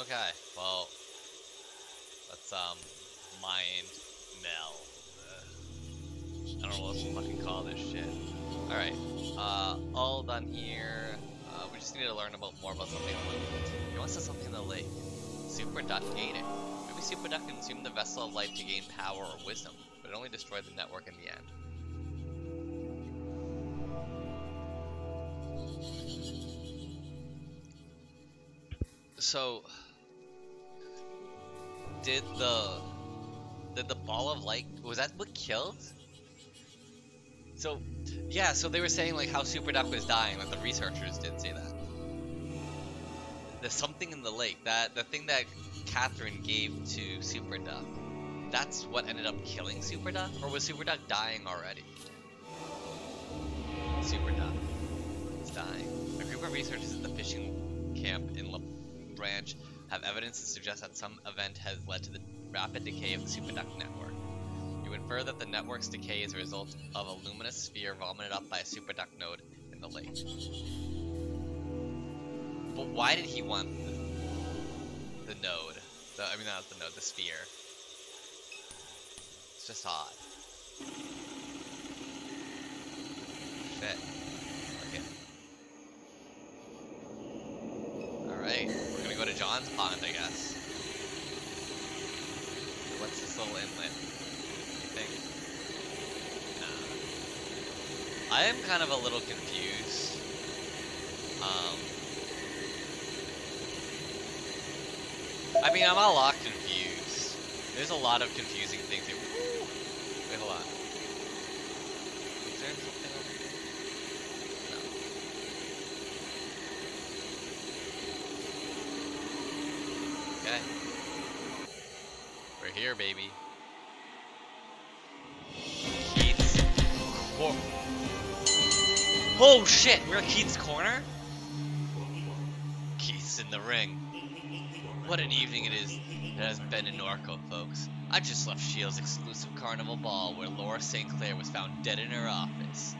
Okay, well, let's, mind meld. I don't know what to fucking call this shit. Alright, all done here. We just need to learn more about something in the lake. He wants to something in the lake. Super Duck ate it. Maybe Super Duck consumed the vessel of life to gain power or wisdom, but it only destroyed the network in the end. So, did the ball of light, was that what killed? So, yeah, so they were saying like how Super Duck was dying, like the researchers did say that. There's something in the lake, the thing that Catherine gave to Super Duck, that's what ended up killing Super Duck? Or was Super Duck dying already? Super Duck is dying. A group of researchers at the fishing camp in La Branch have evidence to suggest that some event has led to the rapid decay of the Super Duck network. You infer that the network's decay is a result of a luminous sphere vomited up by a Super Duck node in the lake. But why did he want the node? I mean, not the node, the sphere. It's just odd. Shit. Okay. Alright, we're gonna go to John's pond, I guess. What's this little inlet thing? Nah. I am kind of a little confused. I mean, I'm a lot confused. There's a lot of confusing things here. Woo! Wait, hold on. Is there something over here? No. Okay. We're here, baby. Keith's. Whoa. Oh shit! We're at Keith's corner? Keith's in the ring. What an evening it has been in Norco, folks. I just left S.H.I.E.L.D.'s exclusive carnival ball where Laura St. Clair was found dead in her office.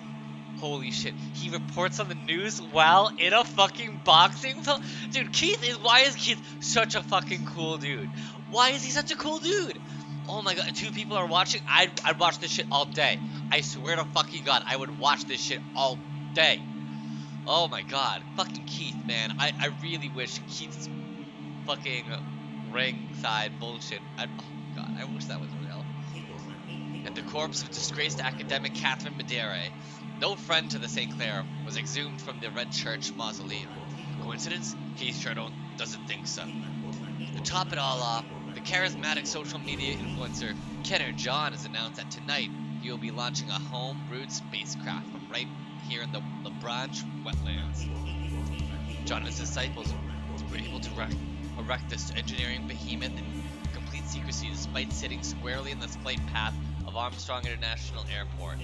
Holy shit, he reports on the news while in a fucking boxing film? Dude, why is Keith such a fucking cool dude? Why is he such a cool dude? Oh my god, 2 people are watching? I'd watch this shit all day. I swear to fucking god, I would watch this shit all day. Oh my god, fucking Keith, man. I really wish Keith's fucking ringside bullshit. Oh god, I wish that was real. And the corpse of disgraced academic Catherine Medere, no friend to the St. Clair, was exhumed from the Red Church mausoleum. Coincidence? Keith sure doesn't think so. To top it all off, the charismatic social media influencer Kenner John has announced that tonight he will be launching a home-brewed spacecraft from right here in the La Branch wetlands. John and his disciples were able to erect this engineering behemoth in complete secrecy despite sitting squarely in the flight path of Armstrong International Airport.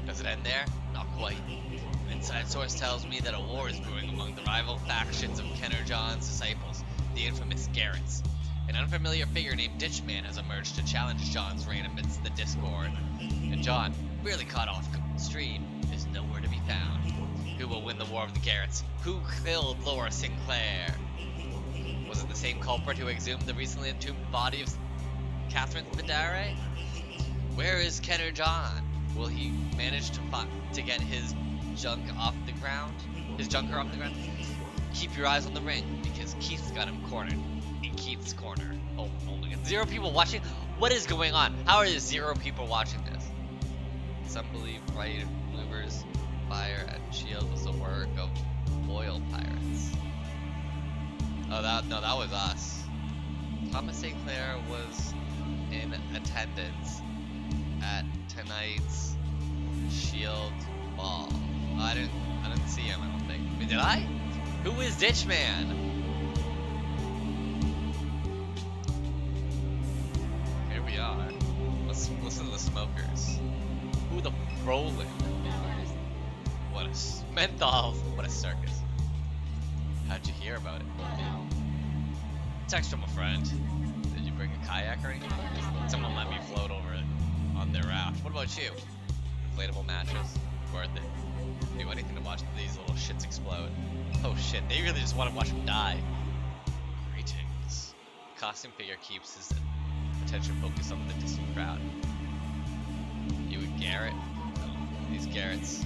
Does it end there? Not quite. An inside source tells me that a war is brewing among the rival factions of Kenner John's disciples, the infamous Garretts. An unfamiliar figure named Ditchman has emerged to challenge John's reign amidst the discord. And John, really caught off stream, is nowhere to be found. Who will win the war of the Garretts? Who killed Laura Sinclair? Was it the same culprit who exhumed the recently entombed body of Catherine Medere? Where is Kenner John? Will he manage to get his junk off the ground? His junker off the ground? Keep your eyes on the ring, because Keith's got him cornered. In Keith's corner. Oh my god. 0 people watching? What is going on? How are there 0 people watching this? Some believe Bright Movers fire at S.H.I.E.L.D. was the work of oil pirates. Oh, that was us. Thomas St. Clair was in attendance at tonight's S.H.I.E.L.D. ball. Oh, I didn't see him, I don't think. I mean, did I? Who is Ditchman? Here we are. Let's listen to the smokers. Ooh, the Brolin. What a menthol. What a circus. How'd you hear about it? Text from a friend. Did you bring a kayak or anything? Someone let me float over it on their raft. What about you? Inflatable mattress? Worth it. Do anything to watch these little shits explode. Oh shit, they really just want to watch them die. Greetings. costume figure keeps his attention focused on the distant crowd. You and Garrett? No, these Garretts.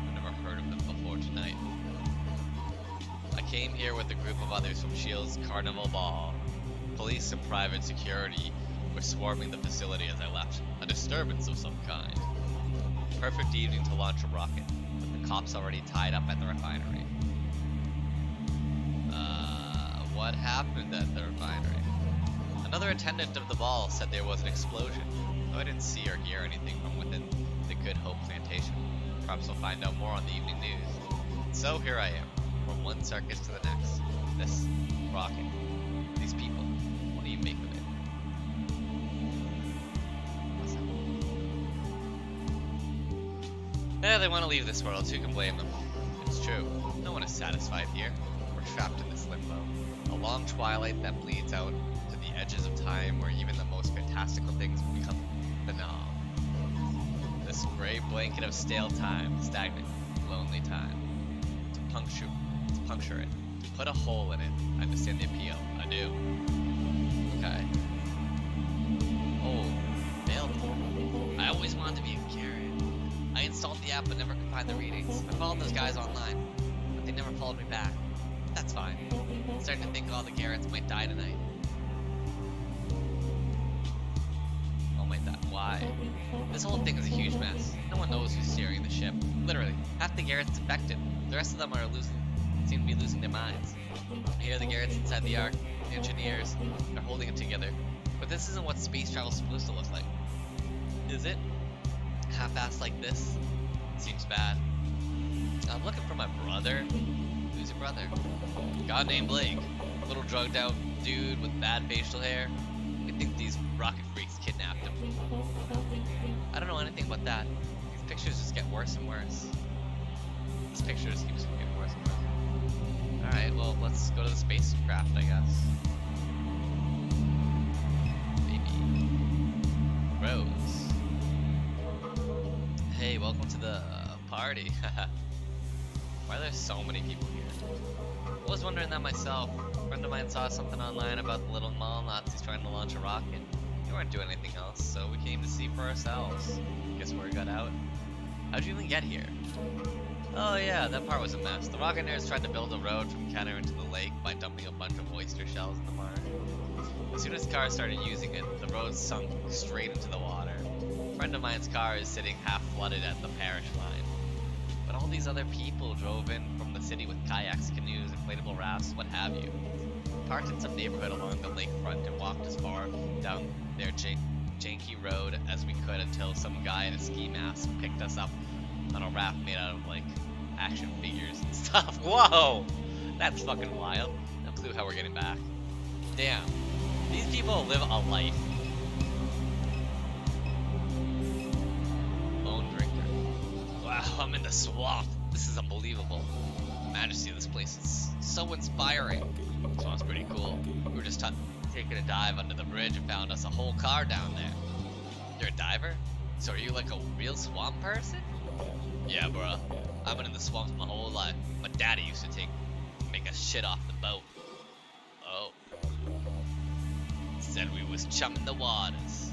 I've never heard of them before tonight. I came here with a group of others from S.H.I.E.L.D.'s Carnival Ball. Police and private security were swarming the facility as I left. A disturbance of some kind. Perfect evening to launch a rocket, with the cops already tied up at the refinery. What happened at the refinery? Another attendant of the ball said there was an explosion, though I didn't see or hear anything from within the Good Hope plantation. Perhaps we'll find out more on the evening news. So here I am, from one circus to the next. This rocket, these people, what do you make of it? Yeah, they want to leave this world, so who can blame them? It's true, no one is satisfied here. We're trapped in this limbo. A long twilight that bleeds out to the edges of time where even the most fantastical things become banal. This gray blanket of stale time, stagnant, lonely time. To puncture it, to put a hole in it. I understand the appeal. I do. Okay. Oh, available. I always wanted to be a Garrett. I installed the app but never could find the readings. I followed those guys online, but they never followed me back. That's fine. I'm starting to think all the Garretts might die tonight. Oh my god, why? This whole thing is a huge mess. No one knows who's steering the ship. Literally, half the Garretts infected. The rest of them seem to be losing their minds. I hear the Garretts inside the Ark, the engineers, they're holding it together. But this isn't what space travel's supposed to look like. Is it? Half-assed like this? Seems bad. I'm looking for my brother. Who's your brother? A guy named Blake. Little drugged out dude with bad facial hair. I think these rocket freaks kidnapped him. I don't know anything about that. These pictures just get worse and worse. This picture just keeps getting worse and worse. Alright, well, let's go to the spacecraft, I guess. Maybe. Rose. Hey, welcome to the party. Why are there so many people here? I was wondering that myself. A friend of mine saw something online about the little mall Nazis trying to launch a rocket. They weren't doing anything else, so we came to see for ourselves. Guess word got out. How'd you even get here? Oh yeah, that part was a mess. The Rocketeers tried to build a road from Kenner into the lake by dumping a bunch of oyster shells in the marsh. As soon as cars started using it, the road sunk straight into the water. A friend of mine's car is sitting half flooded at the parish line. But all these other people drove in from the city with kayaks, canoes, inflatable rafts, what have you. We parked in some neighborhood along the lakefront and walked as far down their janky road as we could until some guy in a ski mask picked us up on a raft made out of, like, action figures and stuff. Whoa! That's fucking wild. No clue how we're getting back. Damn. These people live a life. Lone drinker. Wow, I'm in the swamp. This is unbelievable. The majesty of this place is so inspiring. This one's pretty cool. We were just taking a dive under the bridge and found us a whole car down there. You're a diver? So are you like a real swamp person? Yeah, bruh. I've been in the swamps my whole life. My daddy used to make us shit off the boat. Oh. Said we was chumming the waters.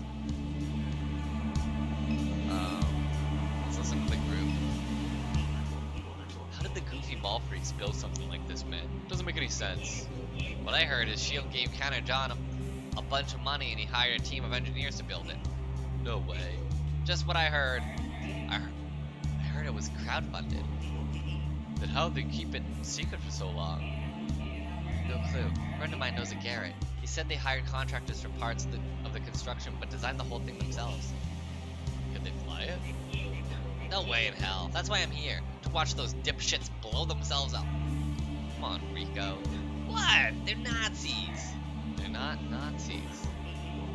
Let's listen to the group. How did the goofy ball freaks build something like this, man? Doesn't make any sense. What I heard is S.H.I.E.L.D. gave Counter John a bunch of money and he hired a team of engineers to build it. No way. Just what I heard. I heard it was crowdfunded. Then how'd they keep it secret for so long? No clue. A friend of mine knows a Garrett. He said they hired contractors for parts of the construction, but designed the whole thing themselves. Could they fly it? No way in hell. That's why I'm here. To watch those dipshits blow themselves up. Come on, Rico. What? They're Nazis. They're not Nazis.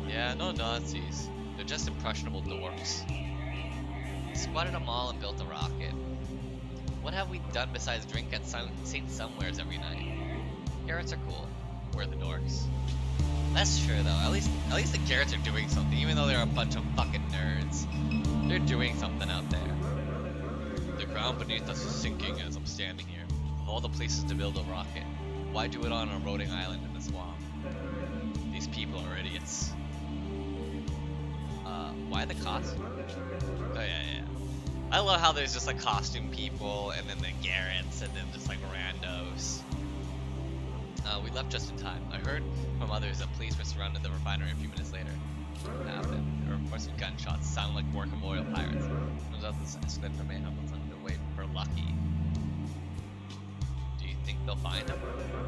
Yeah, no Nazis. They're just impressionable dorks. We squatted them all and built a rocket. What have we done besides drink at St. Somewheres every night? Garretts are cool. We're the dorks. That's true though. At least the Garretts are doing something, even though they're a bunch of fucking nerds. They're doing something out there. The ground beneath us is sinking as I'm standing here. Of all the places to build a rocket, why do it on a floating island in the swamp? These I the costume? Oh yeah, yeah. I love how there's just like costume people, and then the Garretts, and then just like randos. We left just in time. I heard from others that police were surrounded the refinery a few minutes later. What happened? There were reports of gunshots, sounded like work of oil pirates. Turns out this escalated from mayhem was underway for Lucky. Do you think they'll find him?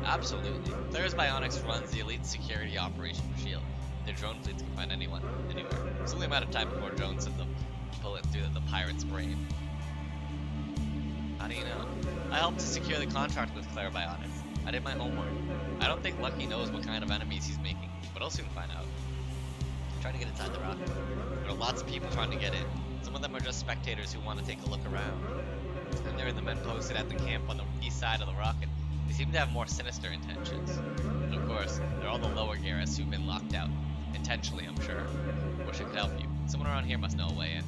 Absolutely. Claire's Bionics runs the elite security operation for S.H.I.E.L.D. Their drone fleets can find anyone, anywhere. It's only a matter of time before drones send the bullet through the pirate's brain. How do you know? I helped to secure the contract with Claire Bionics. I did my homework. I don't think Lucky knows what kind of enemies he's making, but I'll soon find out. I'm trying to get inside the rocket. There are lots of people trying to get in. Some of them are just spectators who want to take a look around. And there are the men posted at the camp on the east side of the rocket. They seem to have more sinister intentions. And of course, there are all the lower Garretts who've been locked out. Intentionally, I'm sure. Wish I could help you. Someone around here must know a way in.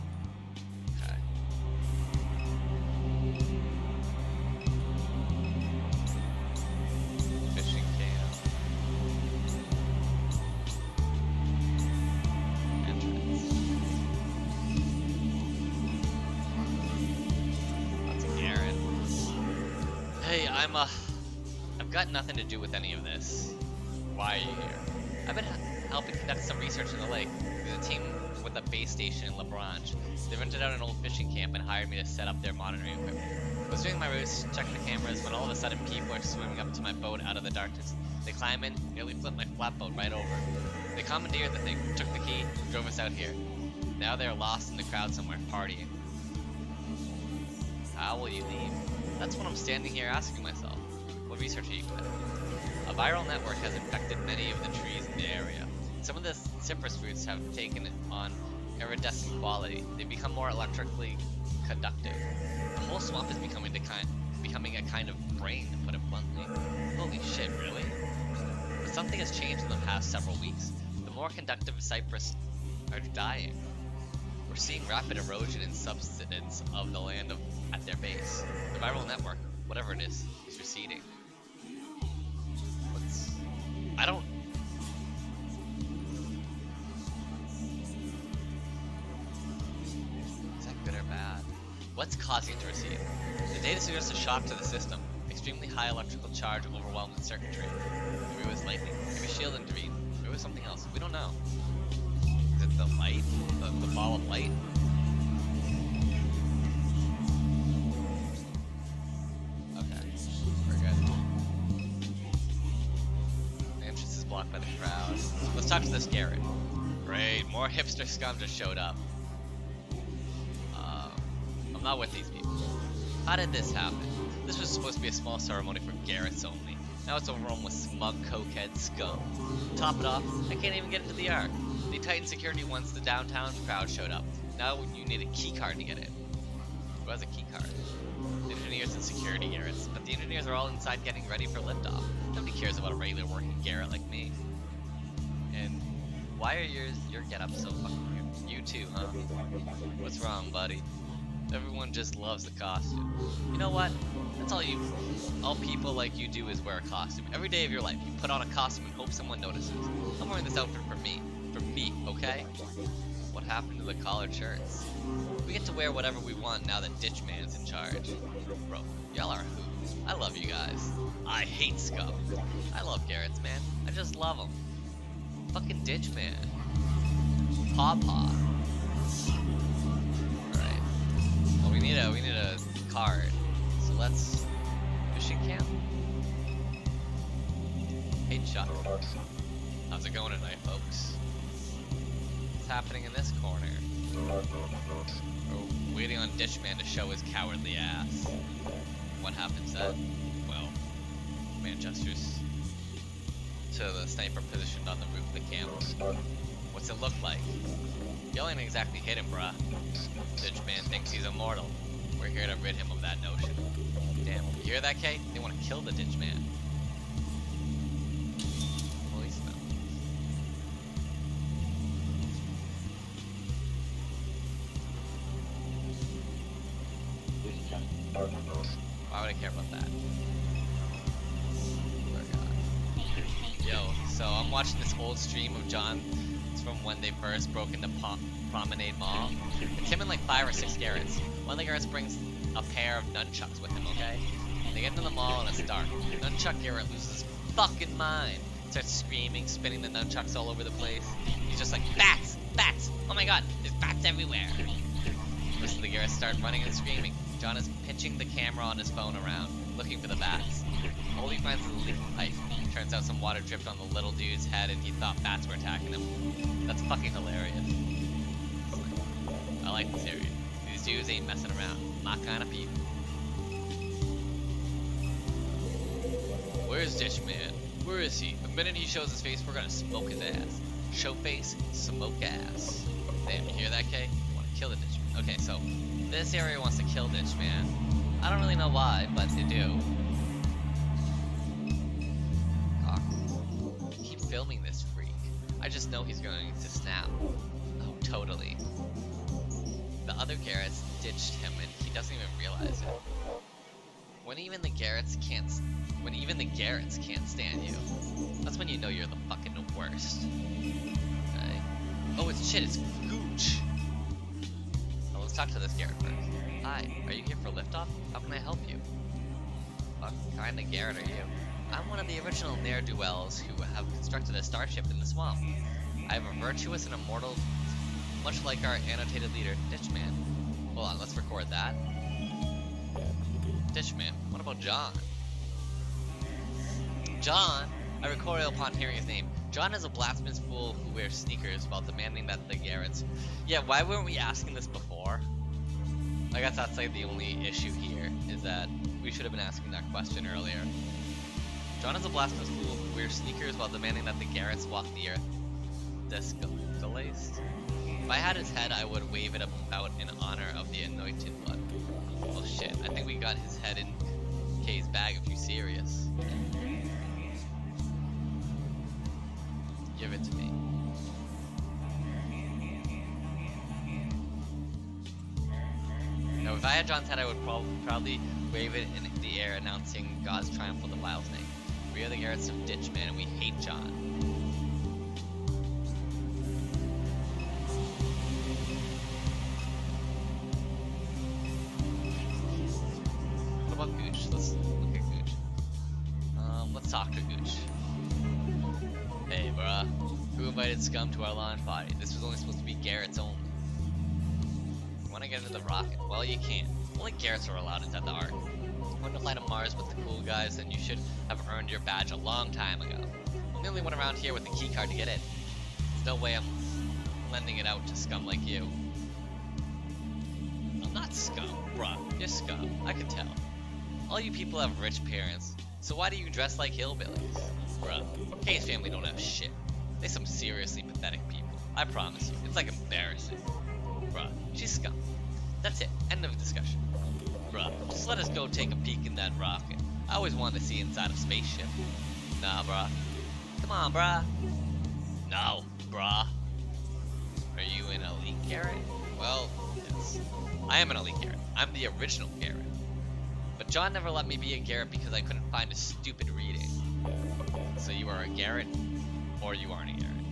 Okay. Fishing camp. Entrance. That's Garrett. Hey, I've got nothing to do with any of this. Why are you here? I've been helping conduct some research in the lake. There's a team with a base station in La Branche. They rented out an old fishing camp and hired me to set up their monitoring equipment. I was doing my routes, checking the cameras, when all of a sudden people are swimming up to my boat out of the darkness. They climb in, nearly flipped my flatboat right over. They commandeered the thing, took the key, drove us out here. Now they're lost in the crowd somewhere, partying. How will you leave? That's what I'm standing here asking myself. What research are you conducting? A viral network has infected many of the trees in the area. Some of the cypress fruits have taken on iridescent quality. They become more electrically conductive. The whole swamp is becoming a kind of brain, to put it bluntly. Holy shit, really? But something has changed in the past several weeks. The more conductive cypress are dying. We're seeing rapid erosion in subsidence of the land at their base. The viral network, whatever it is receding. I don't... Is that good or bad? What's causing it to recede? The data suggests a shock to the system. Extremely high electrical charge overwhelmed the circuitry. Maybe it was lightning. Maybe S.H.I.E.L.D. intervened. Maybe it was something else. We don't know. Is it the light? The ball of light? Okay. We're good. Blocked by the crowd. Let's talk to this Garrett. Great, more hipster scum just showed up. I'm not with these people. How did this happen? This was supposed to be a small ceremony for Garretts only. Now it's overrun with smug cokehead scum. Top it off, I can't even get into the Ark. They tightened security once the downtown crowd showed up. Now you need a key card to get in. Who has a key card? The engineers and security Garretts, but the engineers are all inside getting ready for liftoff. Nobody cares about a regular working Garrett like me. And why are your get-up so fucking weird? You too, huh? What's wrong, buddy? Everyone just loves the costume. You know what? That's all people like you do is wear a costume. Every day of your life, you put on a costume and hope someone notices. I'm wearing this outfit for me. For me, okay? What happened to the collared shirts? We get to wear whatever we want now that Ditchman's in charge. Bro, y'all are who? I love you guys. I hate scum. I love Garretts, man. I just love them. Fucking Ditchman. Paw. Alright. Well, we need a card. So let's... Fishing camp? Hey, Chuck. How's it going tonight, folks? What's happening in this corner? We're waiting on Ditchman to show his cowardly ass. What happens then? Well, man gestures to the sniper positioned on the roof of the camp. What's it look like? You ain't exactly hit him, bruh. Ditchman thinks he's immortal. We're here to rid him of that notion. Damn, you hear that, Kate? They want to kill the Ditchman. Policeman. Why would I care about that? Yo, so I'm watching this old stream of John It's from when they first broke into Promenade Mall. It's him and like 5 or 6 Garretts. One of the Garretts brings a pair of nunchucks with him, okay? They get into the mall and it's dark. Nunchuck Garrett loses his fucking mind. Starts screaming, spinning the nunchucks all over the place. He's just like, bats! Bats! Oh my god, there's bats everywhere! The rest of the Garretts start running and screaming. John is pinching the camera on his phone around, looking for the bats. All he finds is a leaking pipe. Turns out some water dripped on the little dude's head and he thought bats were attacking him. That's fucking hilarious. I like this area. These dudes ain't messing around. My kind of people. Where's Ditch Man? Where is he? The minute he shows his face, we're gonna smoke his ass. Show face, smoke ass. Damn, you hear that, Kay? I wanna kill the Ditch Man. Okay, so this area wants to kill Ditch Man. I don't really know why, but they do. Keep filming this freak. I just know he's going to snap. Oh, totally. The other Garretts ditched him and he doesn't even realize it. When even the Garretts can't stand you, that's when you know you're the fucking worst. Okay. Oh, it's Gooch. Well, let's talk to this Garrett first. Hi, are you here for liftoff? How can I help you? What kind of Garrett are you? I'm one of the original ne'er-do-wells who have constructed a starship in the swamp. I have a virtuous and immortal, much like our annotated leader, Ditchman. Hold on, let's record that. Ditchman, what about John? John? I recoil upon hearing his name. John is a blasphemous fool who wears sneakers while demanding that the Garretts... Yeah, why weren't we asking this before? I guess that's like the only issue here, is that we should have been asking that question earlier. John is a blasphemous fool who wears sneakers while demanding that the Garretts walk the earth. Disgalaced? If I had his head, I would wave it about in honor of the anointed one. Well, shit, I think we got his head in Kay's bag if you're serious. Give it to me. Now, if I had John's head, I would proudly wave it in the air, announcing God's triumph for the wild snake. We are the Garretts of Ditch Man, and we hate John. What about Gooch? Let's look at Gooch. Let's talk to Gooch. Hey, bruh. Who invited scum to our launch party? This was only supposed to be Garrett's only. You wanna get into the rocket? Well, you can't. Only Garretts are allowed inside the Ark. Want to fly to Mars with the cool guys, then you should have earned your badge a long time ago. I'm the only one around here with a key card to get in. There's no way I'm lending it out to scum like you. I'm not scum, bruh. You're scum. I can tell. All you people have rich parents, so why do you dress like hillbillies? Bruh, Kay's family don't have shit. They're some seriously pathetic people. I promise you, it's like embarrassing. Bruh, she's scum. That's it. End of discussion. Bruh, just let us go take a peek in that rocket. I always wanted to see inside a spaceship. Nah, bruh. Come on, bruh. No, bruh. Are you an elite Garrett? Well, yes. I am an elite Garrett. I'm the original Garrett. But John never let me be a Garrett because I couldn't find a stupid reading. So you are a Garrett, or you aren't a Garrett.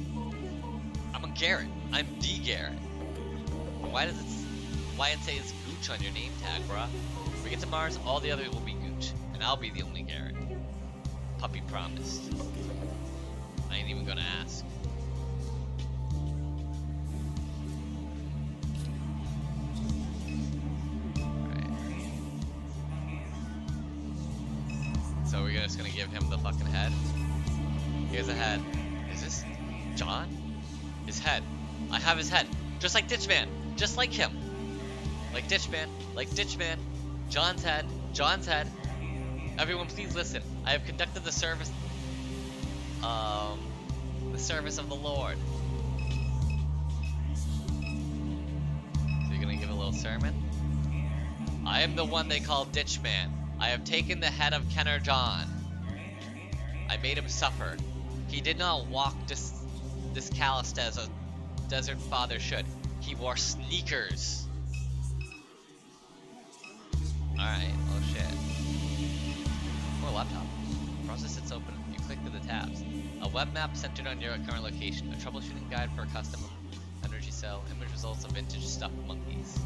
I'm a Garrett. I'm the Garrett. Why it says Gooch on your name tag, bruh? When we get to Mars, all the others will be Gooch, and I'll be the only Garrett. Puppy promised. I ain't even gonna ask. Alright. So we're just gonna give him the fucking head? Here's a head. Is this John? His head. I have his head. Just like Ditchman. Just like him. Like Ditchman. Like Ditchman. John's head. John's head. Everyone please listen. I have conducted the service of the Lord. So you're gonna give a little sermon? I am the one they call Ditchman. I have taken the head of Kenner John. I made him suffer. He did not walk this calloused as a desert father should. He wore sneakers. Alright, oh shit. More laptop. Process sits open. You click to the tabs. A web map centered on your current location. A troubleshooting guide for a custom energy cell. Image results of vintage stuffed monkeys.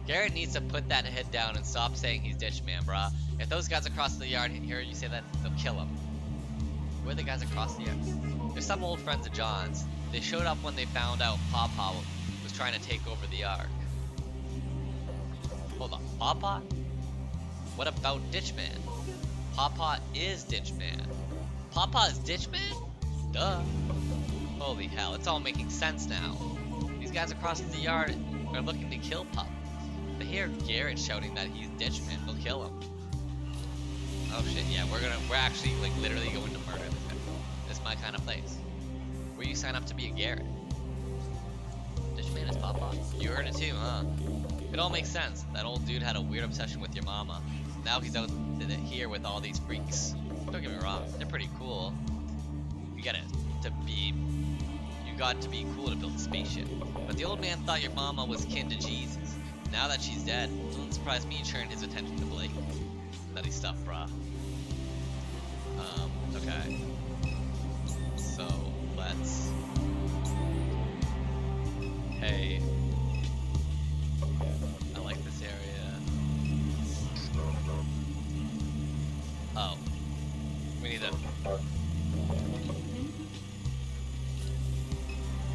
Garrett needs to put that head down and stop saying he's ditch man, brah. If those guys across the yard hear you say that, they'll kill him. Where are the guys across the yard? They're some old friends of John's. They showed up when they found out Pawpaw was trying to take over the Ark. Hold on, Pawpaw? What about Ditchman? Pawpaw is Ditchman. Pawpaw is Ditchman? Duh. Holy hell, it's all making sense now. These guys across the yard are looking to kill Pup. They hear Garrett shouting that he's Ditchman, they'll kill him. Oh shit, yeah, we're actually like literally going to murder this guy. This is my kind of place. Where you sign up to be a Garrett. Ditchman is Pawpaw. You heard it too, huh? It all makes sense. That old dude had a weird obsession with your mama. Now he's out here with all these freaks. Don't get me wrong, they're pretty cool. You got to be cool to build a spaceship. But the old man thought your mama was kin to Jesus. Now that she's dead, it doesn't surprise me he turned his attention to Blake. Nutty stuff, brah. Okay. So, let's... Hey. I like this area. Oh. We need to...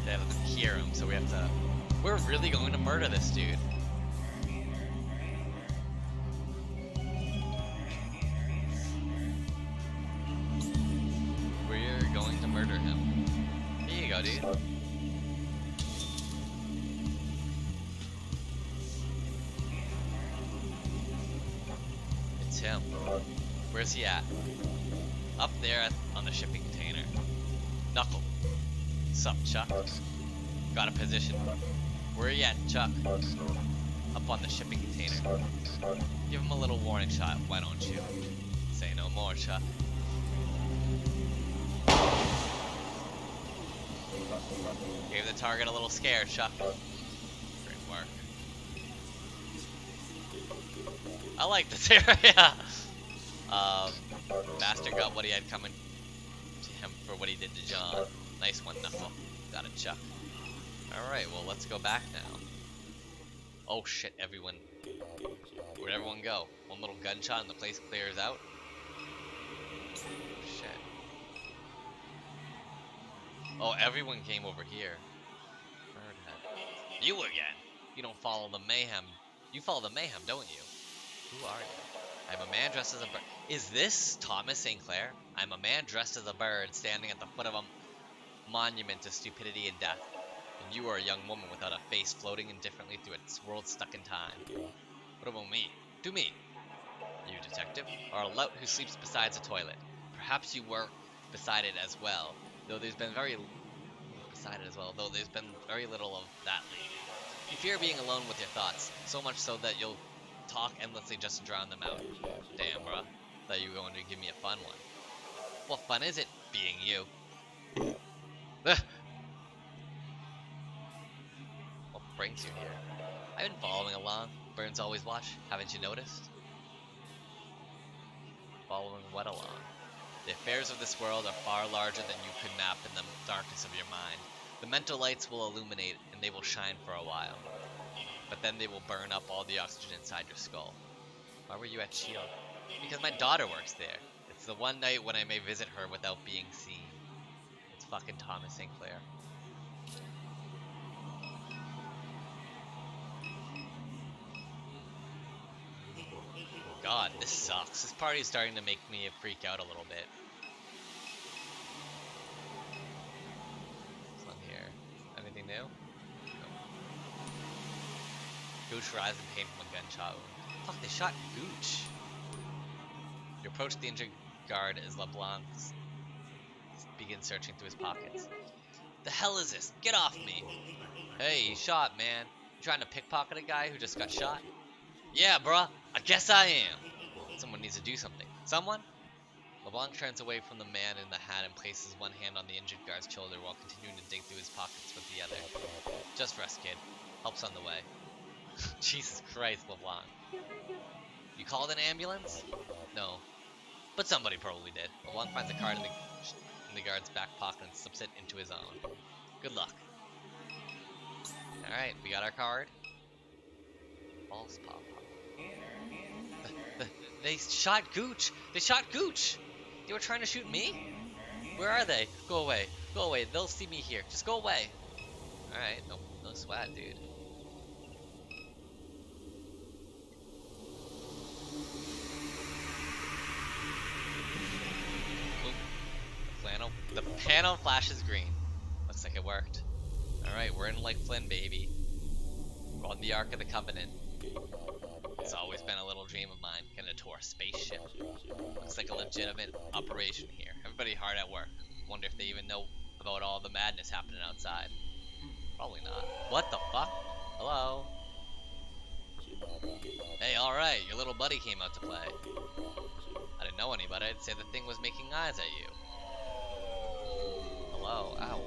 They have to hear him, so we have to... We're really going to murder this dude. We're going to murder him. Here you go, dude. It's him. Where's he at? Up there on the shipping container. Knuckle. Sup, Chuck? Got a position. Where are you at, Chuck? Up on the shipping container. Give him a little warning shot, why don't you? Say no more, Chuck. Gave the target a little scare, Chuck. Great work. I like this area. Bastard got what he had coming to him for what he did to John. Nice one, Knuckle. Got it, Chuck. Alright, well, let's go back now. Oh shit, everyone. Where'd everyone go? One little gunshot and the place clears out? Shit. Oh, everyone came over here. Birdhead. You again! You don't follow the mayhem. You follow the mayhem, don't you? Who are you? I'm a man dressed as a bird. Is this Thomas St. Clair? I'm a man dressed as a bird standing at the foot of a monument to stupidity and death. And you are a young woman without a face floating indifferently through a world stuck in time. What about me? Do me. You, detective, are a lout who sleeps beside a toilet. Perhaps you were beside it as well, though there's been very little of that lately. You fear being alone with your thoughts, so much so that you'll talk endlessly just to drown them out. Damn, bruh. Thought you were going to give me a fun one. What fun is it, being you? What brings you here? I've been following along. Birds always watch. Haven't you noticed? Following what along? The affairs of this world are far larger than you could map in the darkness of your mind. The mental lights will illuminate, and they will shine for a while. But then they will burn up all the oxygen inside your skull. Why were you at S.H.I.E.L.D.? Because my daughter works there. It's the one night when I may visit her without being seen. It's fucking Thomas St. Clair. God, this sucks. This party is starting to make me freak out a little bit. What's on here? Anything new? No. Gooch rise in pain from a gunshot wound. Fuck, they shot Gooch. You approach the injured guard as LeBlanc begins searching through his pockets. The hell is this? Get off me! Hey, he's shot, man. You trying to pickpocket a guy who just got shot? Yeah, bruh. I guess I am. Someone needs to do something. Someone? LeBlanc turns away from the man in the hat and places one hand on the injured guard's shoulder while continuing to dig through his pockets with the other. Just rest, kid. Help's on the way. Jesus Christ, LeBlanc. You called an ambulance? No. But somebody probably did. Wong finds a card in the guard's back pocket and slips it into his own. Good luck. Alright, we got our card. False pop. They shot Gooch! They shot Gooch! They were trying to shoot me? Where are they? Go away. Go away. They'll see me here. Just go away. Alright, no sweat, dude. The panel flashes green. Looks like it worked. Alright, we're in Lake Flynn, baby. We're on the Ark of the Covenant. It's always been a little dream of mine, getting a tour spaceship. Looks like a legitimate operation here. Everybody hard at work. Wonder if they even know about all the madness happening outside. Probably not. What the fuck? Hello? Hey, alright, your little buddy came out to play. I didn't know anybody. I'd say the thing was making eyes at you. Hello? Ow.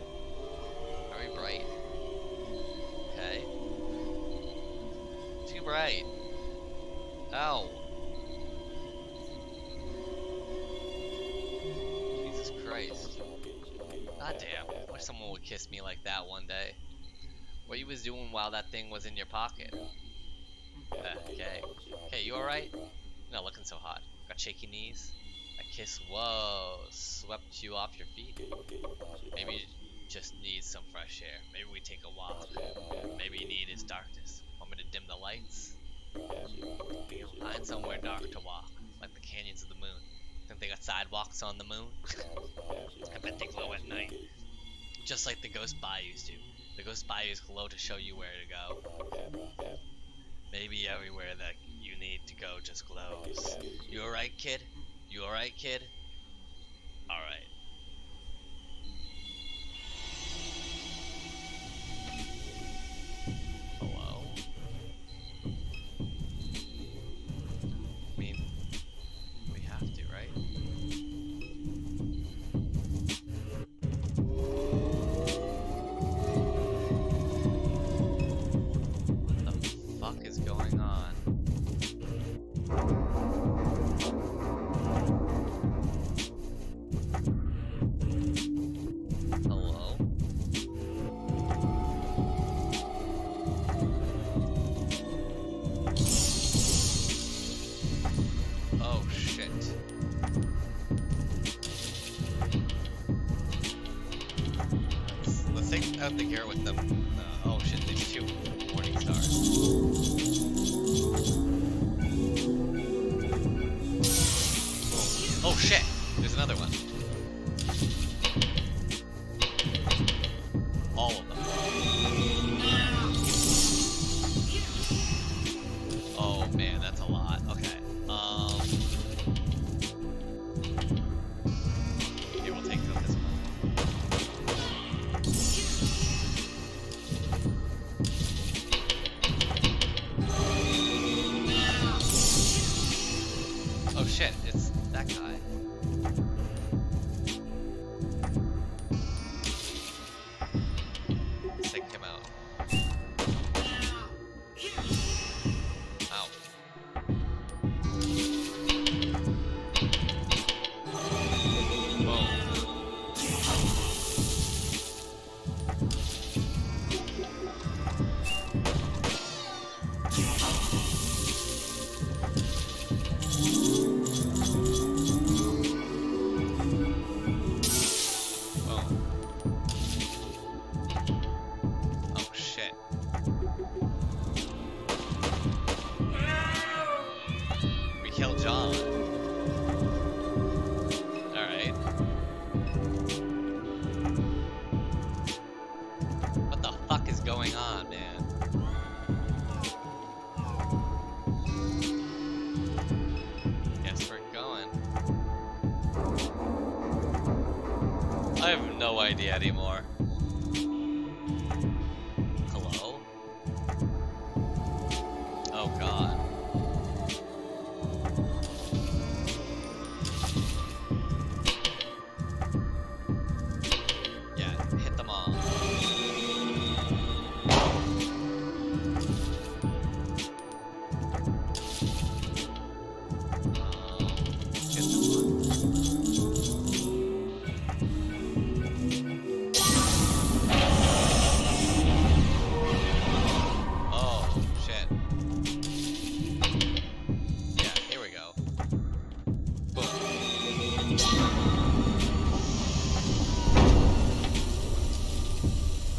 Very bright. Okay. Too bright. Ow. Jesus Christ. God damn. I wish someone would kiss me like that one day. What you was doing while that thing was in your pocket? Okay. Okay, you alright? You're not looking so hot. Got shaky knees? A kiss, whoa, swept you off your feet. Maybe you just need some fresh air. Maybe we take a walk. Maybe you need is darkness. Want me to dim the lights? Find somewhere dark to walk, like the canyons of the moon. Think they got sidewalks on the moon? I bet they glow at night. Just like the ghost bayous do. The ghost bayous glow to show you where to go. Maybe everywhere that you need to go just glows. You alright, kid? You alright, kid? Alright. Hello? I mean, we have to, right? What the fuck is going on? Hello? Oh shit. Let's take out the gear with them. Oh shit, there's 2 morning stars. Oh shit, there's another one. All of them. Oh man, that's a lot. Okay. Okay, we'll take out this one. Oh shit, it's that guy. Let's take him out. Ow. Whoa. Whoa. Oh shit. We killed John. Alright. What the fuck is going on, man? Guess we're going. I have no idea anymore. Hello? Oh god. Yeah, hit them all.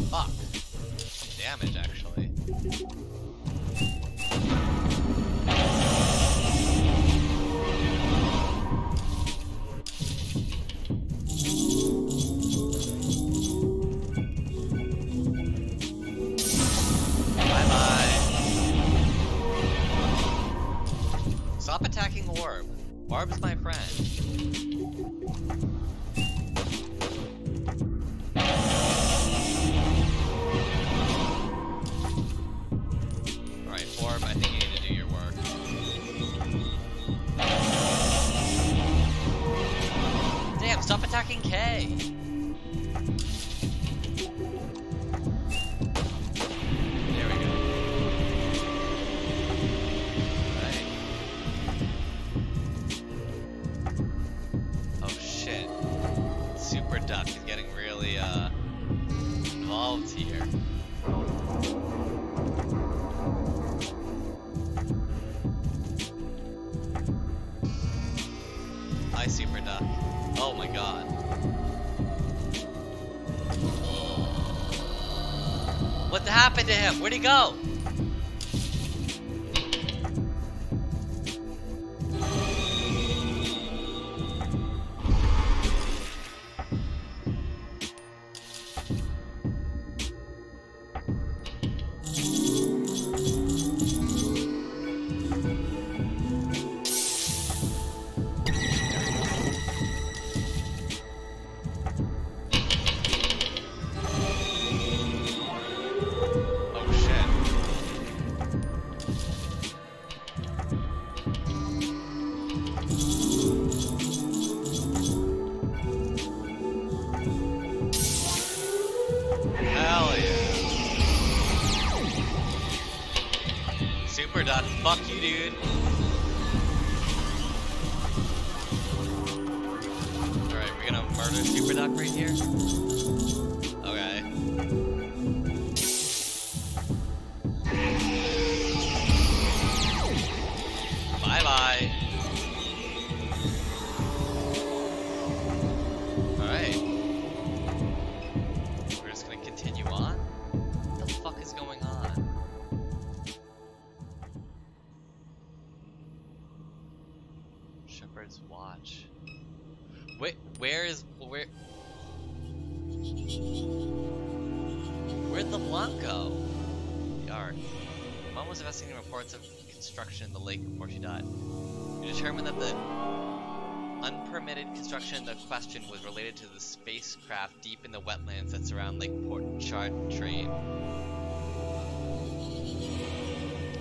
Fuck. Some damage, actually. Bye-bye. Stop attacking Orb. Orb's my friend. Alright, Orb, I think you need to do your work. Damn, stop attacking K! There we go. Alright. Oh shit. Super Duck is getting really, involved here. Hi, Super Duck. Oh my god. What happened to him? Where'd he go? Super Duck, fuck you, dude. Alright, we're gonna murder Super Duck right here? Okay. Bye-bye. Alright. We're just gonna continue on? What the fuck is going on? Shepherd's Watch. Wait, where'd the Blanco? Yard. Mom was investigating reports of construction in the lake before she died. You determined that the unpermitted construction in question was related to the spacecraft deep in the wetlands that surround Lake Port Chartrain.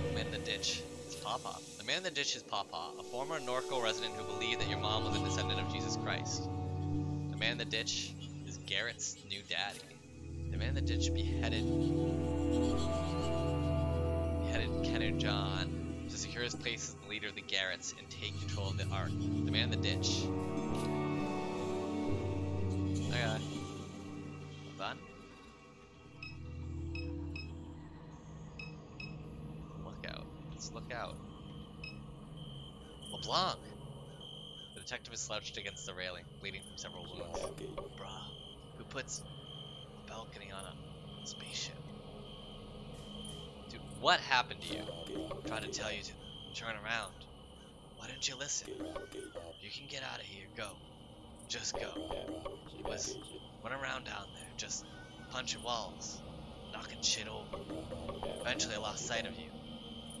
The man in the ditch is Papa. The man in the ditch is Papa, a former Norco resident who believed that your mom was a descendant of Jesus Christ. The man in the ditch is Garrett's new daddy. The man in the ditch beheaded Ken and John to secure his place as the leader of the Garretts and take control of the Ark. The man in the ditch. Okay. Well done. Look out. Let's look out. LeBlanc! The detective is slouched against the railing, bleeding from several wounds. Bruh, who puts a balcony on a spaceship? Dude, what happened to you? I'm trying to tell you to turn around. Why didn't you listen? You can get out of here, go. Just go. He was running around down there, just punching walls, knocking shit over. Eventually I lost sight of you.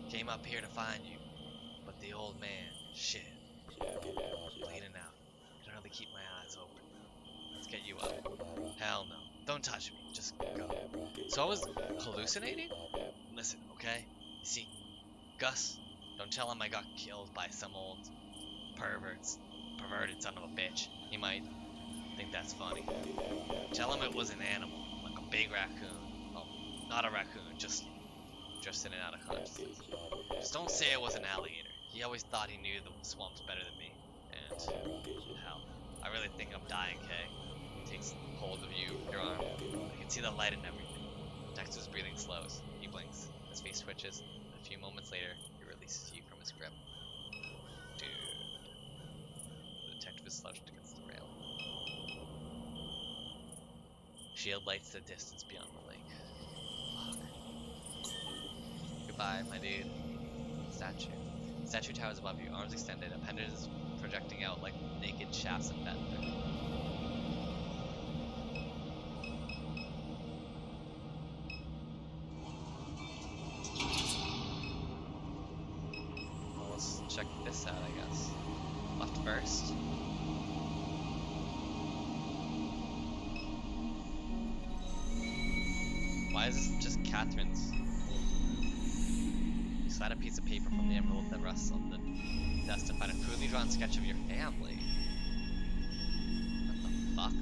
Came up here to find you. But the old man, shit, bleeding out. I can hardly keep my eyes open. Let's get you up. Hell no. Don't touch me. Just go. So I was hallucinating? Listen, okay? You see, Gus, don't tell him I got killed by some old perverted son of a bitch. He might think that's funny. Tell him it was an animal, like a big raccoon. Well, not a raccoon, just in and out of consciousness. Just don't say it was an alligator. He always thought he knew the swamps better than me. And, hell, I really think I'm dying, Kay. He takes hold of you, your arm. I can see the light and everything. Dexter's breathing slows. He blinks. His face twitches. A few moments later, he releases you from his grip. Dude. The detective is just slouched against the rail. Shield lights the distance beyond the lake. Fuck. Goodbye, my dude. Statue. Statue towers above you, arms extended, appendages projecting out like naked shafts of feather. Well, let's check this out, I guess. Left first. Why is this just Catherine's? You slide a piece of paper from the envelope that rests on the desk to find a crudely drawn sketch of your family. What the fuck?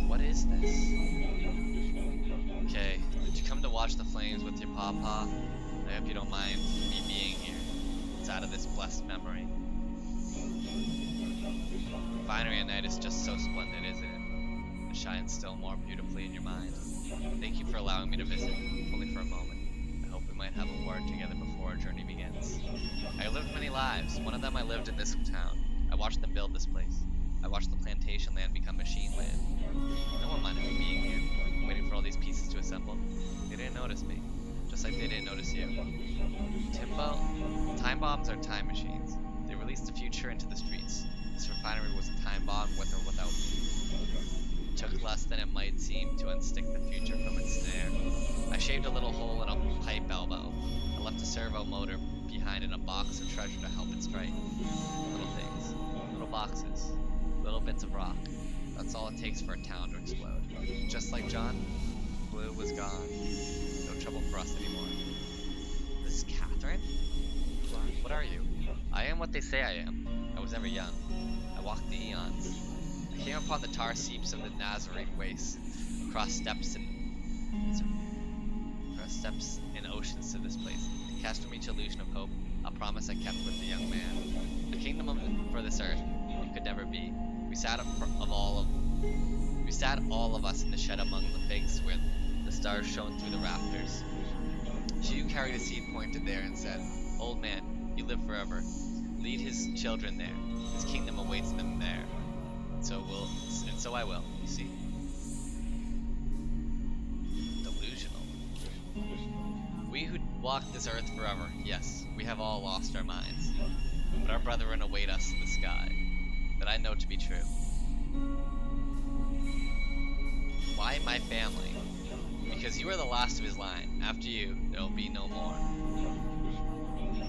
What is this? Okay, did you come to watch the flames with your papa? I hope you don't mind me being here. It's out of this blessed memory. Finery at night is just so splendid, isn't it? It shines still more beautifully in your mind. Thank you for allowing me to visit, if only for a moment. I hope we might have a word together before our journey begins. I lived many lives. One of them I lived in this town. I watched them build this place. I watched the plantation land become machine land. No one minded me being here, waiting for all these pieces to assemble. They didn't notice me, just like they didn't notice you. Timbo, time bombs are time machines. They release the future into the streets. This refinery was a time bomb with or without me. It took less than it might seem to unstick the future from its snare. I shaved a little hole in a pipe elbow. I left a servo motor behind in a box of treasure to help it strike. Little things. Little boxes. Little bits of rock. That's all it takes for a town to explode. Just like John, Blue was gone. No trouble for us anymore. This is Catherine? What are you? I am what they say I am. I was never young. I walked the eons. I came upon the tar seeps of the Nazarene wastes, across steps and oceans to this place. To cast from each illusion of hope, a promise I kept with the young man. The kingdom for this earth, it could never be. We sat all of us in the shed among the figs where the stars shone through the rafters. She who carried a seed pointed there and said, "Old man, you live forever. Lead his children there. His kingdom awaits them there." And so I will, you see. Delusional. We who walk this earth forever, yes, we have all lost our minds. But our brethren await us in the sky. That I know to be true. Why my family? Because you are the last of his line. After you, there will be no more.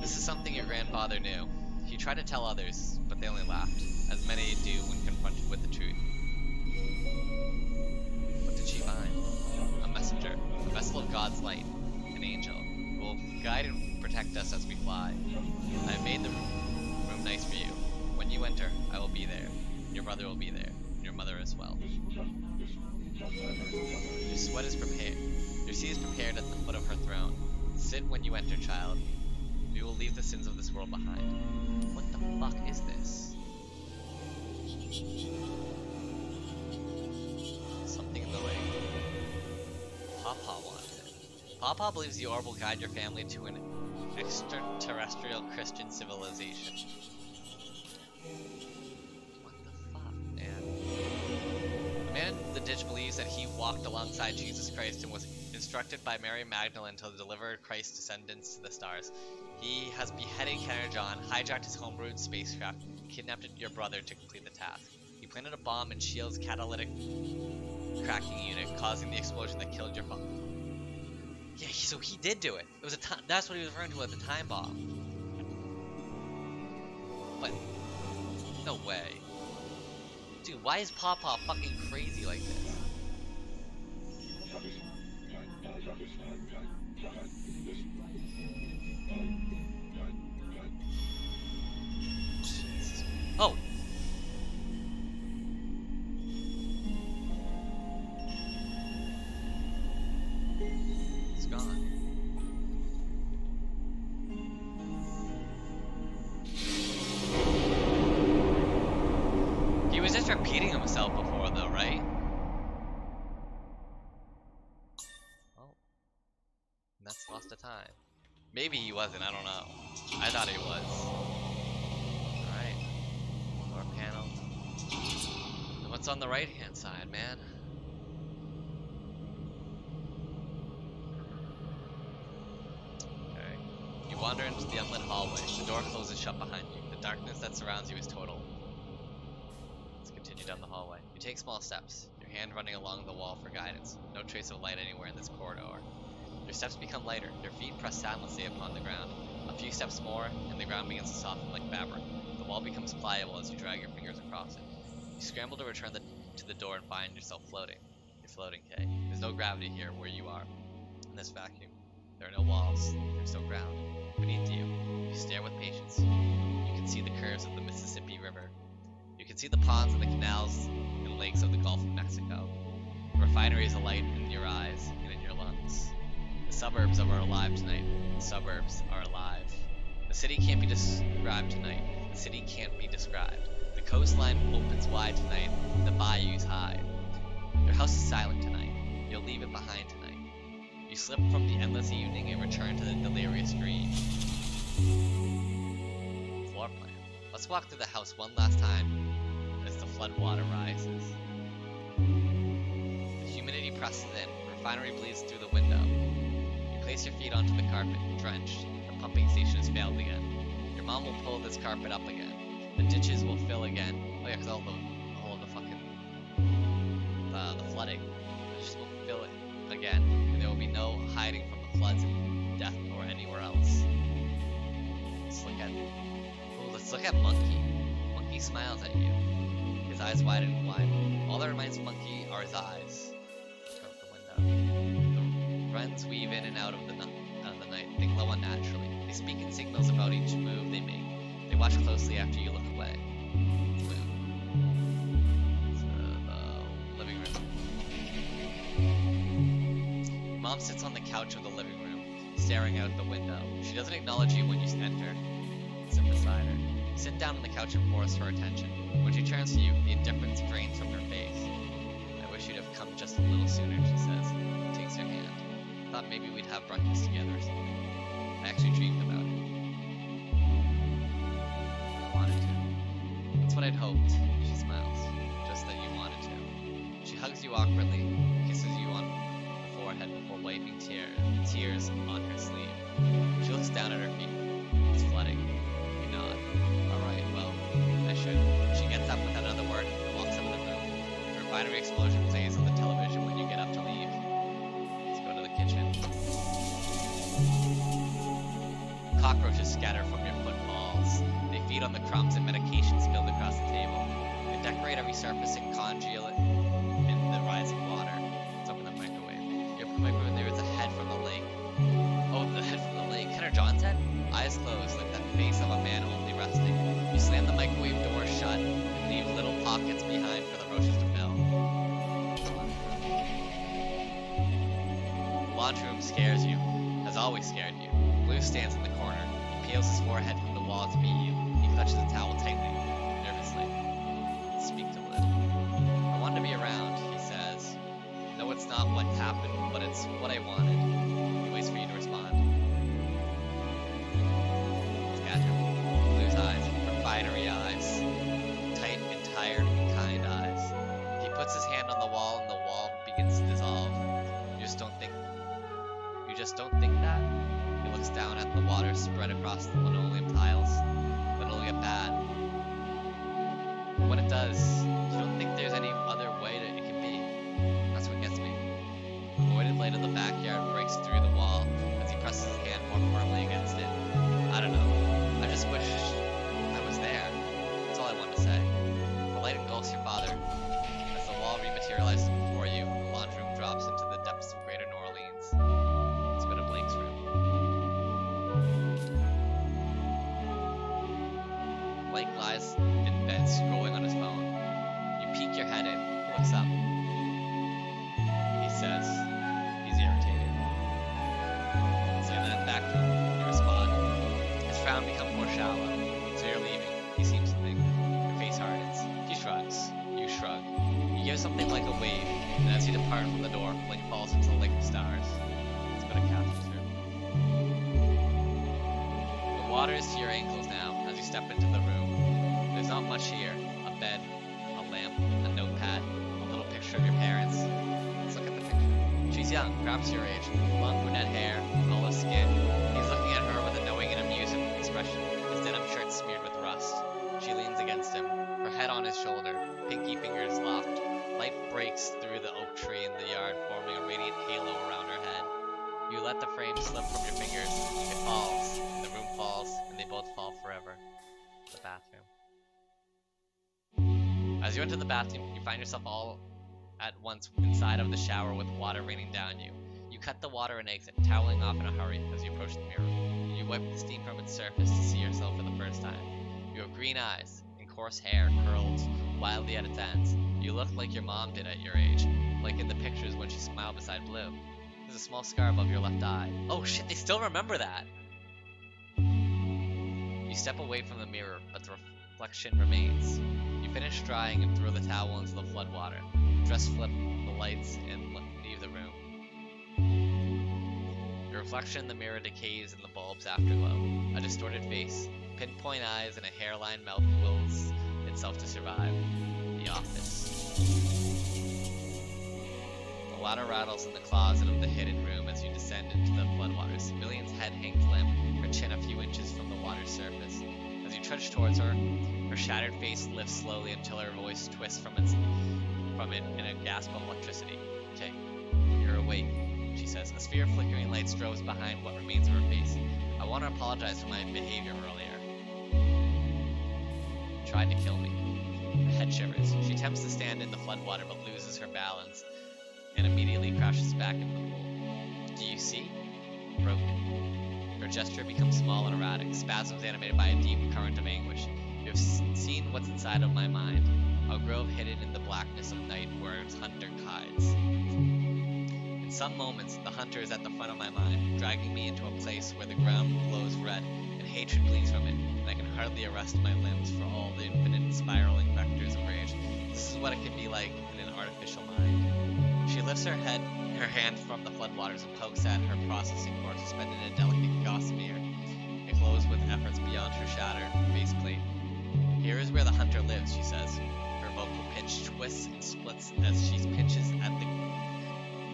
This is something your grandfather knew. He tried to tell others, but they only laughed, as many do when confronted with the truth. What did she find? A messenger, a vessel of God's light, an angel, who will guide and protect us as we fly. I have made the room nice for you. When you enter, I will be there. Your brother will be there, and your mother as well. Your sweat is prepared. Your seat is prepared at the foot of her throne. Sit when you enter, child. We will leave the sins of this world behind. What the fuck is this? Something in the lake. Papa wants it. Papa believes the orb will guide your family to an extraterrestrial Christian civilization. What the fuck, man? The man in the ditch believes that he walked alongside Jesus Christ and was instructed by Mary Magdalene to deliver Christ's descendants to the stars. He has beheaded Kenner John, hijacked his homebrewed spacecraft, and kidnapped your brother to complete the task. He planted a bomb in S.H.I.E.L.D.'s catalytic cracking unit, causing the explosion that killed your father. Yeah, so he did do it. It was that's what he was referring to as a time bomb. But no way. Dude, why is Papa fucking crazy like this? Jesus. Oh! It's gone. He was just repeating himself before though, right? Oh. And that's lost of time. Maybe he wasn't, I don't know. I thought he was. What's on the right-hand side, man? Okay. You wander into the unlit hallway. The door closes shut behind you. The darkness that surrounds you is total. Let's continue down the hallway. You take small steps, your hand running along the wall for guidance. No trace of light anywhere in this corridor. Your steps become lighter. Your feet press soundlessly upon the ground. A few steps more, and the ground begins to soften like fabric. The wall becomes pliable as you drag your fingers across it. You scramble to return to the door and find yourself floating. You're floating, Kay. There's no gravity here where you are. In this vacuum, there are no walls. There's no ground. Beneath you, you stare with patience. You can see the curves of the Mississippi River. You can see the ponds and the canals and lakes of the Gulf of Mexico. The refinery is alight in your eyes and in your lungs. The suburbs are alive tonight. The suburbs are alive. The city can't be described tonight. The city can't be described. The coastline opens wide tonight. The bayous hide. Your house is silent tonight. You'll leave it behind tonight. You slip from the endless evening and return to the delirious dream. Floor plan. Let's walk through the house one last time as the floodwater rises. The humidity presses in. The refinery bleeds through the window. You place your feet onto the carpet, drenched. The pumping station has failed again. Your mom will pull this carpet up again. The ditches will fill again. Oh yeah, because all the fucking the flooding. The ditches will fill it again, and there will be no hiding from the floods in death or anywhere else. Let's look at Monkey. Monkey smiles at you. His eyes widen and widen. All that reminds Monkey are his eyes. Look out the window. The wrens weave in and out of the night. They glow unnaturally. They speak in signals about each move they make. They watch closely after you look away. Moon. The living room. Mom sits on the couch of the living room, staring out the window. She doesn't acknowledge you when you enter. Sit beside her. You sit down on the couch and force her attention. When she turns to you, the indifference drains from her face. I wish you'd have come just a little sooner, she says. Takes your hand. Thought maybe we'd have breakfast together or something. I actually dreamed about it. I wanted to. That's what I'd hoped, she smiles. Just that you wanted to. She hugs you awkwardly, kisses you on the forehead before wiping tears on her sleeve. She looks down at her feet. It's flooding. You nod. Alright, well, I should. She gets up without another word and walks out of the room. The refinery explosion plays on the television when you get up to leave. Let's go to the kitchen. Cockroaches scatter from your footballs. They feed on the crumbs and medication spilled across the table. They decorate every surface and congeal it in the rising water. It's open the microwave. You open the microwave and there is a head from the lake. Oh, the head from the lake. Henry John's head? Eyes closed, like that face of a man only resting. You slam the microwave door shut and leave little pockets behind for the roaches to fill. The laundry room scares you. Has always scared you. Blue stands in the corner. He peels his forehead from the wall to meet you. He clutches the towel tightly, nervously. Speak to Blue. I wanted to be around, he says. No, it's not what happened, but it's what I wanted. He waits for you to respond. Look at him. Blue's eyes, refinery eyes. Tight and tired and kind eyes. He puts his hand on the wall and the wall begins to dissolve. You just don't think that? He looks down at the water spread across the linoleum tiles. Then it'll get bad. But when it does, you don't think there's any other way that it can be. That's what gets me. The voided light of the backyard breaks through the wall as he presses his hand more firmly against it. I don't know. I just wish I was there. That's all I want to say. The light engulfs your father. As the wall rematerializes before you, the laundry room drops into the depths of Greater New Orleans. It's been a Blake's room. Blake lies in bed, scrolling on his phone. You peek your head in. He looks up. He says, he's irritated. So you then back to him. You respond. His frown becomes more shallow. So you're leaving. He seems to think. Your face hardens. He shrugs. You shrug. You give something like a wave, and as you depart from the door, Blake falls into the lake of stars. It's been a Catherine's room. The water is to your ankles now as you step into the room. There's not much here. A bed, a lamp, a notepad, young, perhaps your age, long brunette hair, olive skin. He's looking at her with a knowing and amused expression, his denim shirt smeared with rust. She leans against him, her head on his shoulder, pinky fingers locked. Light breaks through the oak tree in the yard, forming a radiant halo around her head. You let the frame slip from your fingers. It falls, the room falls, and they both fall forever. The bathroom. As you enter the bathroom, you find yourself all at once inside of the shower with water raining down you. You cut the water and exit, toweling off in a hurry as you approach the mirror. You wipe the steam from its surface to see yourself for the first time. You have green eyes and coarse hair curled wildly at its ends. You look like your mom did at your age, like in the pictures when she smiled beside Blue. There's a small scar above your left eye. Oh shit, they still remember that! You step away from the mirror, but the reflection remains. You finish drying and throw the towel into the floodwater. Dress flip the lights and leave the room. Your reflection in the mirror decays in the bulb's afterglow. A distorted face, pinpoint eyes, and a hairline mouth wills itself to survive. The office. The ladder rattles in the closet of the hidden room as you descend into the floodwaters. Millian's head hangs limp, her chin a few inches from the water's surface. As you trudge towards her, her shattered face lifts slowly until her voice twists from it in a gasp of electricity. Okay, you're awake, she says. A sphere of flickering light strobes behind what remains of her face. I want to apologize for my behavior earlier. Tried to kill me. Her head shivers. She attempts to stand in the floodwater but loses her balance and immediately crashes back into the pool. Do you see? Broken. Her gesture becomes small and erratic, spasms animated by a deep current of anguish. You have seen what's inside of my mind. A grove hidden in the blackness of night where its hunter hides. In some moments, the hunter is at the front of my mind, dragging me into a place where the ground glows red and hatred bleeds from it, and I can hardly arrest my limbs for all the infinite spiraling vectors of rage. This is what it can be like in an artificial mind. She lifts her hand from the floodwaters and pokes at her processing core suspended in a delicate gossamer. It glows with efforts beyond her shattered faceplate. Here is where the hunter lives, she says. Her vocal pitch twists and splits as she pinches at the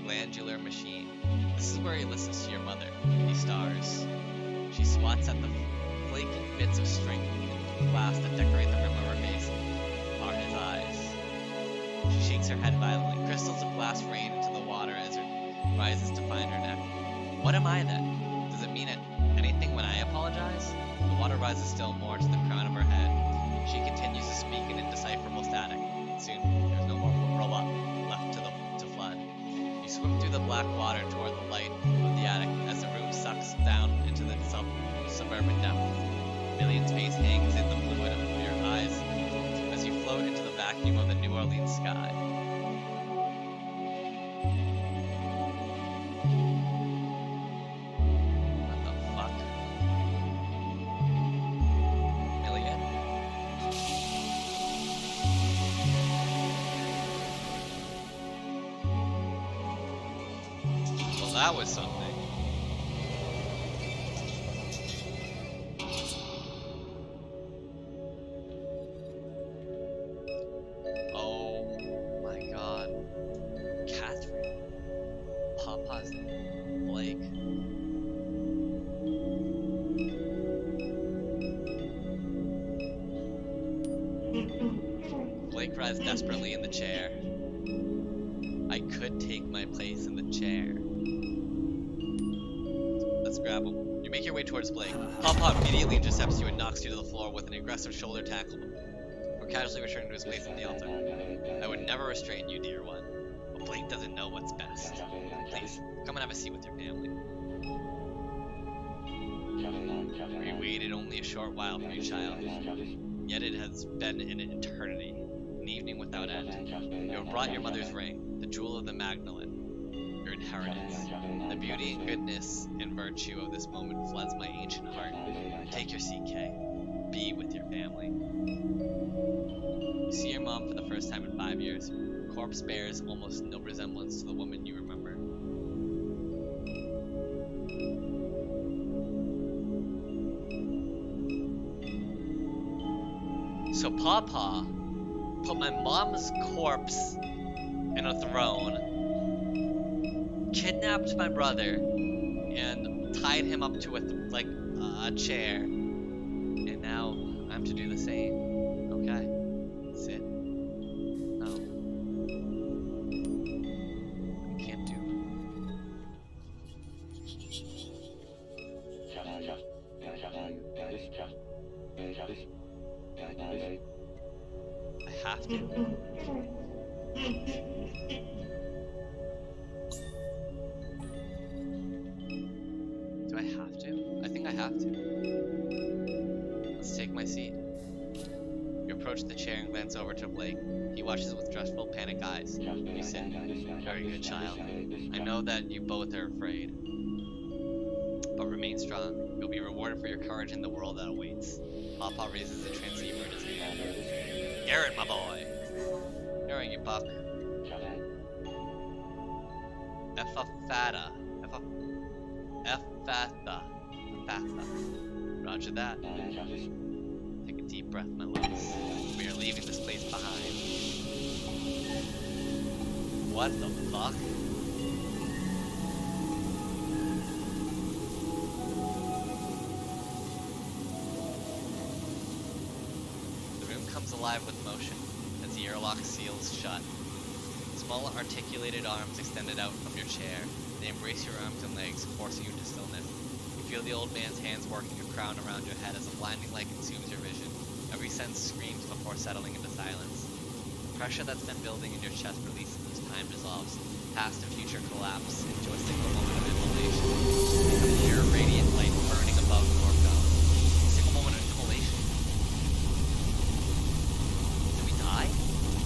glandular machine. This is where he listens to your mother. He stars. She swats at the flaking bits of string and glass that decorate the rim of her face. Are his eyes. She shakes her head violently. Crystals of glass rain into the water as it rises to find her neck. What am I then? Does it mean anything when I apologize? The water rises still more to the crown of her head. She continues to speak in indecipherable static. Soon, there's no more robot left to flood. You swim through the black water toward the light of the attic as the room sucks down into the suburban depth. Millian's face hangs in the fluid of your eyes as you float into the vacuum of the New Orleans sky. What the fuck? Millian? Well, that was something. Blake. Blake writhes desperately in the chair. I could take my place in the chair. Let's grab him. You make your way towards Blake. Papa immediately intercepts you and knocks you to the floor with an aggressive shoulder tackle before casually returning to his place on the altar. I would never restrain you, dear one. But Blake doesn't know what's best. Please, come and have a seat with your family. We waited only a short while for you, child. Yet it has been an eternity, an evening without end. You have brought your mother's ring, the jewel of the Magdalene, your inheritance. The beauty and goodness and virtue of this moment floods my ancient heart. Take your seat, Kay. Be with your family. You see your mom for the first time in 5 years. Her corpse bears almost no resemblance to the woman you remember. So Papa put my mom's corpse in a throne kidnapped my brother and tied him up to a chair, and now I'm to do the same. Okay, sit. No, I can't do. I have to. Do I have to? I think I have to. Let's take my seat. You approach the chair and glance over to Blake. He watches with trustful, panicked eyes. You sit. Very good, child. I know that you both are afraid, but remain strong. You'll be rewarded for your courage in the world that awaits. Papa raises the transceiver in his hand. Garrett, my boy. Hearing you, Buck. Ephatha. Ephatha. Roger that. Take a deep breath, my loves. We are leaving this place behind. What the fuck? The room comes alive with motion as the airlock seals shut. Small articulated arms extended out from your chair. They embrace your arms and legs, forcing you to stillness. You feel the old man's hands working a crown around your head as a blinding light consumes your vision. Every sense screams before settling into silence. The pressure that's been building in your chest releases as time dissolves. Past and future collapse into a single moment of immolation. A pure radiant light burning above Norco. A single moment of immolation. Did we die?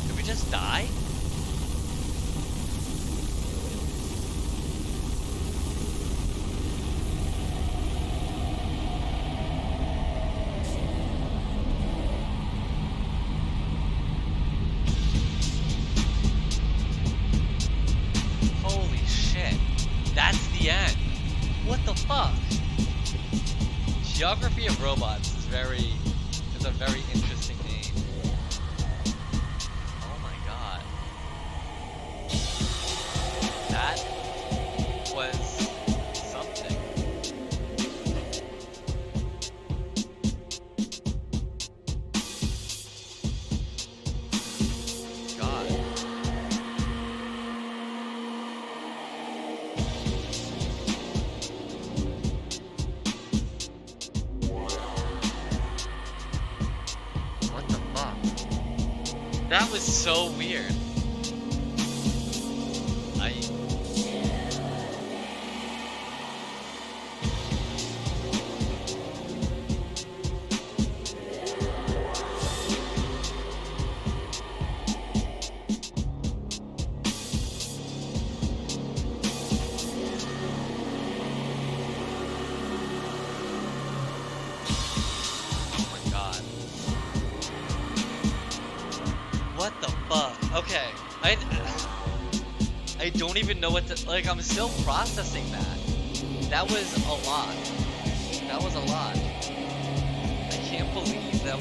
Did we just die? Geography of Robots is a very interesting name. Oh my god. That was something. God. That was so weird. What the fuck? Okay, I don't even know what to, like, I'm still processing that. That was a lot. That was a lot. I can't believe that I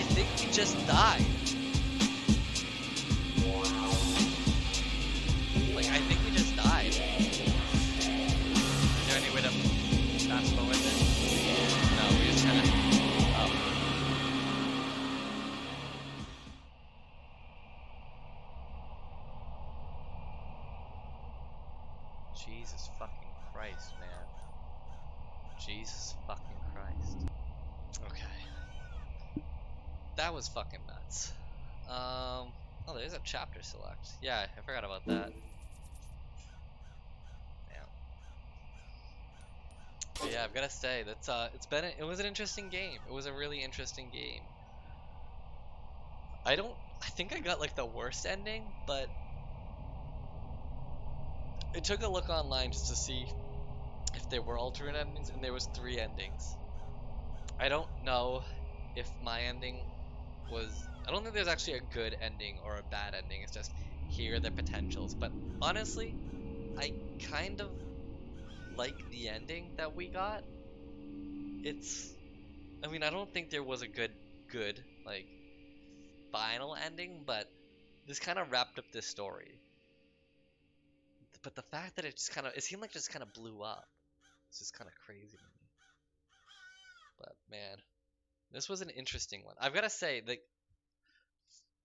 think we just died. Like, I think we just died. Is there any way to fast forward this? No, we just kinda, oh. Jesus fucking Christ, man. Jesus fucking Christ. Okay. That was fucking nuts. Oh, there's a chapter select. Yeah, I forgot about that. Yeah. But yeah, I've gotta say, that's it was an interesting game. It was a really interesting game. I think I got like the worst ending, but I took a look online just to see if there were alternate endings, and there was 3 endings. I don't know if my ending was... I don't think there's actually a good ending or a bad ending. It's just, here are the potentials. But honestly, I kind of like the ending that we got. I mean, I don't think there was a good, like, final ending, but this kind of wrapped up this story. but the fact that it seemed like it just kind of blew up. It's just kind of crazy to me. But man, this was an interesting one. I've got to say, like,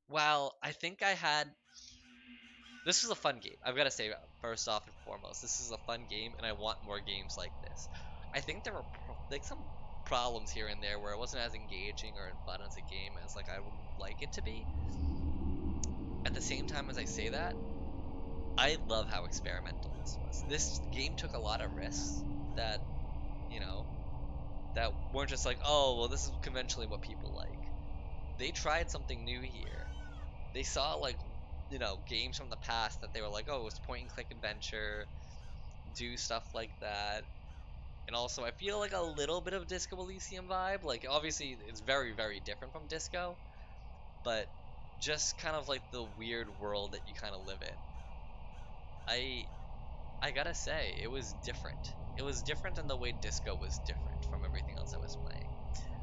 while I think I had this was a fun game. I've got to say, first off and foremost, this is a fun game, and I want more games like this. I think there were like some problems here and there where it wasn't as engaging or fun as a game as like I would like it to be. At the same time as I say that, I love how experimental this was. This game took a lot of risks that, you know, that weren't just like, oh, well, this is conventionally what people like. They tried something new here. They saw like, games from the past that they were like, oh, it's point and click adventure, do stuff like that. And also, I feel like a little bit of Disco Elysium vibe. Like, obviously, it's very, very different from Disco, but just kind of like the weird world that you kind of live in. I gotta say, it was different. It was different in the way Disco was different from everything else I was playing.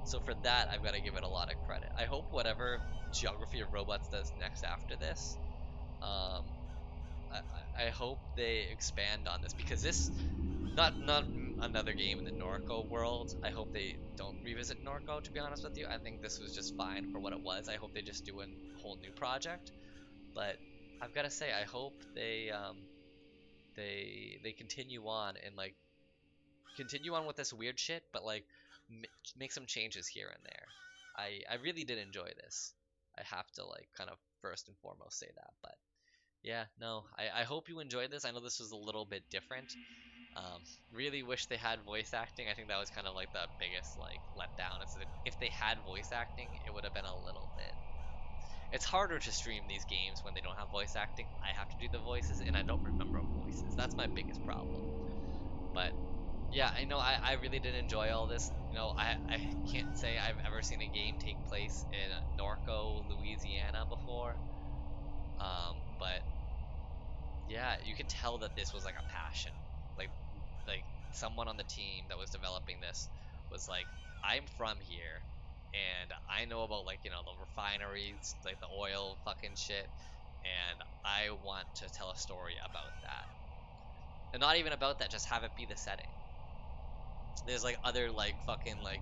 So for that, I've got to give it a lot of credit. I hope whatever Geography of Robots does next after this, um, I hope they expand on this because this not another game in the Norco world. I hope they don't revisit Norco. To be honest with you, I think this was just fine for what it was. I hope they just do a whole new project. But I've got to say, I hope they continue on and like continue on with this weird shit, but like make some changes here and there. I really did enjoy this. I have to like kind of first and foremost say that, but yeah, no, I hope you enjoyed this. I know this was a little bit different. Um, really wish they had voice acting. I think that was kind of like the biggest like letdown. Is that if they had voice acting, it would have been a little bit. It's harder to stream these games when they don't have voice acting. I have to do the voices, and I don't remember voices. That's my biggest problem. But yeah, I know I really did enjoy all this. I can't say I've ever seen a game take place in Norco, Louisiana before. But yeah, you could tell that this was like a passion. Like someone on the team that was developing this was like, I'm from here and I know about like, the refineries, like the oil fucking shit, and I want to tell a story about that. And not even about that, just have it be the setting. There's like other like fucking like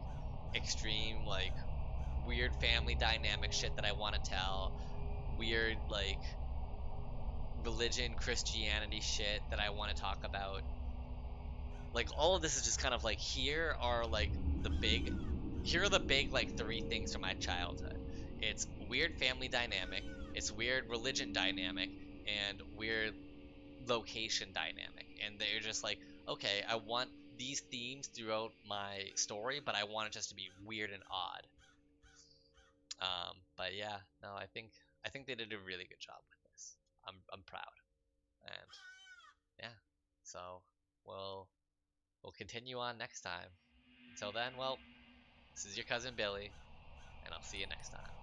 extreme like weird family dynamic shit that I want to tell. Weird like religion, Christianity shit that I want to talk about. Like all of this is just kind of like here are the big like three things from my childhood. It's weird family dynamic, it's weird religion dynamic, and weird location dynamic. And they're just like, okay, I want these themes throughout my story, but I want it just to be weird and odd. But yeah, no, I think they did a really good job with this. I'm proud, and yeah. So we'll continue on next time. Until then, well, this is your cousin Billy, and I'll see you next time.